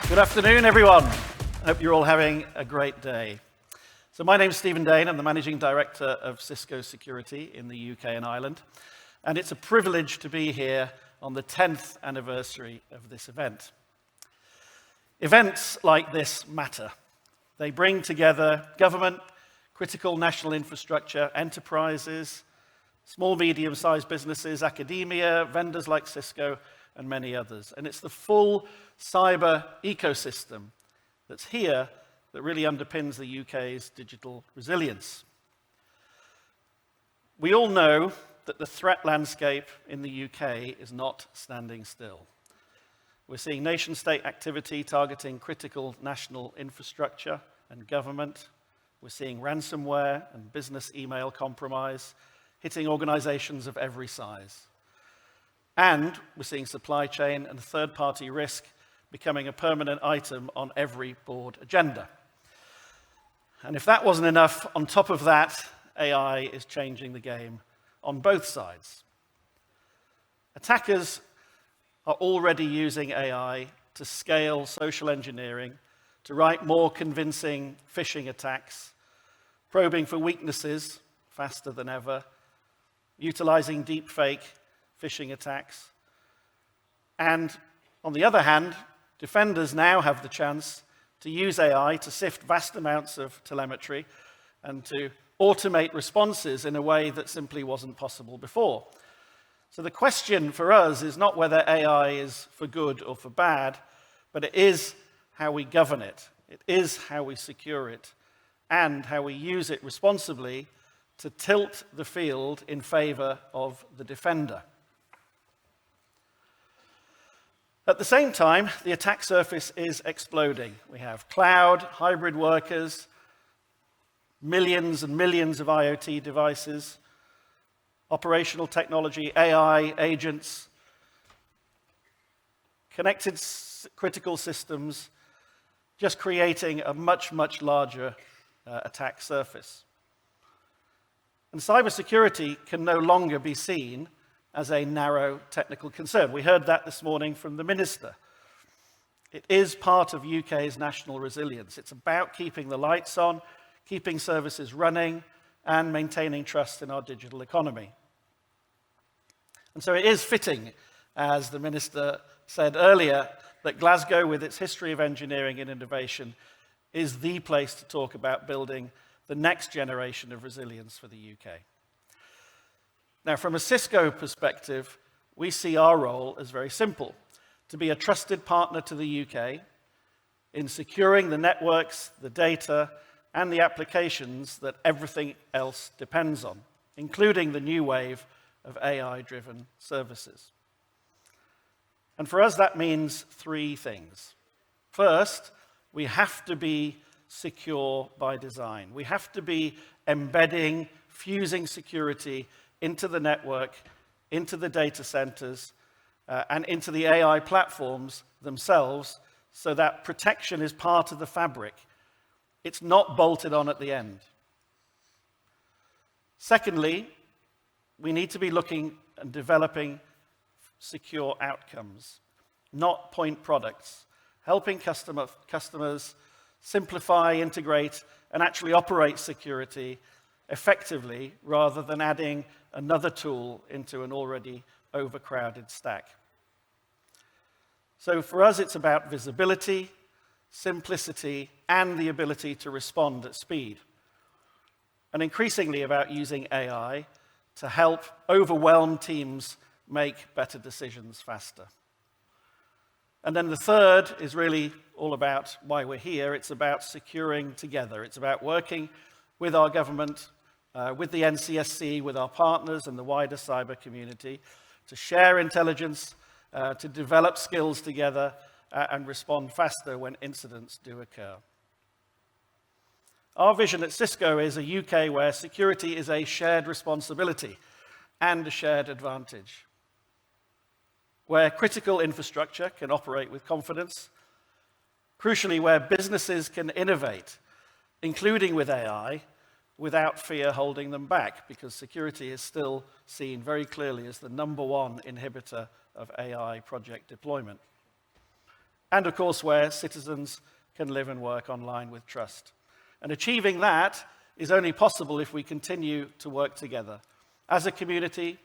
Good afternoon, everyone. I hope you're all having a great day. So my name's Stephen Dane. I'm the Managing Director of Cisco Security in the UK and Ireland. And it's a privilege to be here on the 10th anniversary of this event. Events like this matter. They bring together government, critical national infrastructure, enterprises, small, medium-sized businesses, academia, vendors like Cisco, and many others. And it's the full cyber ecosystem that's here that really underpins the UK's digital resilience. We all know that the threat landscape in the UK is not standing still. We're seeing nation-state activity targeting critical national infrastructure and government. We're seeing ransomware and business email compromise hitting organizations of every size. And we're seeing supply chain and third-party risk becoming a permanent item on every board agenda. And if that wasn't enough, on top of that, AI is changing the game on both sides. Attackers are already using AI to scale social engineering, to write more convincing phishing attacks, probing for weaknesses faster than ever, utilizing deepfake phishing attacks. And on the other hand, defenders now have the chance to use AI to sift vast amounts of telemetry and to automate responses in a way that simply wasn't possible before. So the question for us is not whether AI is for good or for bad, but it is how we govern it. It is how we secure it and how we use it responsibly to tilt the field in favor of the defender. At the same time, the attack surface is exploding. We have cloud, hybrid workers, millions and millions of IoT devices, operational technology, AI, agents, connected critical systems, just creating a much, much larger attack surface. And cybersecurity can no longer be seen as a narrow technical concern. We heard that this morning from the Minister. It is part of UK's national resilience. It's about keeping the lights on, keeping services running, and maintaining trust in our digital economy. And so it is fitting, as the Minister said earlier, that Glasgow, with its history of engineering and innovation, is the place to talk about building the next generation of resilience for the UK. Now, from a Cisco perspective, we see our role as very simple: to be a trusted partner to the UK in securing the networks, the data, and the applications that everything else depends on, including the new wave of AI-driven services. And for us, that means three things. First, we have to be secure by design. We have to be embedding, fusing security into the network, into the data centers, and into the AI platforms themselves, so that protection is part of the fabric. It's not bolted on at the end. Secondly, we need to be looking and developing secure outcomes, not point products, helping customers simplify, integrate, and actually operate security effectively rather than adding another tool into an already overcrowded stack. So for us, it's about visibility, simplicity, and the ability to respond at speed. And increasingly about using AI to help overwhelmed teams make better decisions faster. And then the third is really all about why we're here. It's about securing together. It's about working with our government, with the NCSC, with our partners and the wider cyber community, to share intelligence, to develop skills together, and respond faster when incidents do occur. Our vision at Cisco is a UK where security is a shared responsibility and a shared advantage, where critical infrastructure can operate with confidence, crucially where businesses can innovate, including with AI, without fear holding them back, because security is still seen very clearly as the #1 inhibitor of AI project deployment. and of course where citizens can live and work online with trust. And achieving that is only possible if we continue to work together as a community,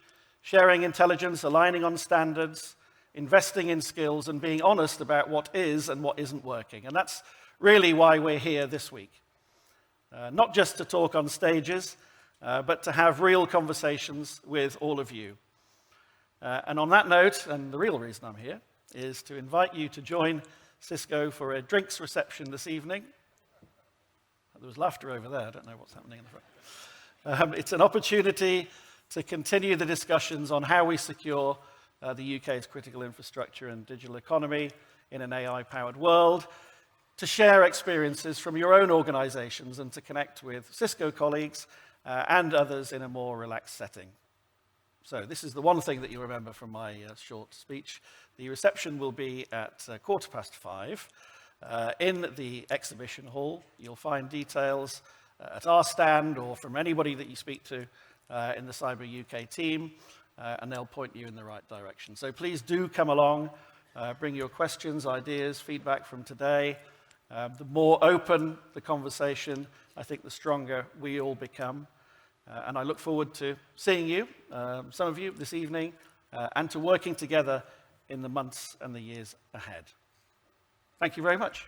sharing intelligence, aligning on standards, investing in skills, and being honest about what is and what isn't working. And that's really why we're here this week. Not just to talk on stages, but to have real conversations with all of you. And on that note, and the real reason I'm here, is to invite you to join Cisco for a drinks reception this evening. There was laughter over there. I don't know what's happening in the front. It's an opportunity to continue the discussions on how we secure the UK's critical infrastructure and digital economy in an AI-powered world, to share experiences from your own organizations and to connect with Cisco colleagues and others in a more relaxed setting. So this is the one thing that you remember from my short speech. The reception will be at 5:15 in the exhibition hall. You'll find details at our stand or from anybody that you speak to in the Cyber UK team, and they'll point you in the right direction. So please do come along, bring your questions, ideas, feedback from today. The more open the conversation, I think the stronger we all become. And I look forward to seeing you, some of you this evening, and to working together in the months and the years ahead. Thank you very much.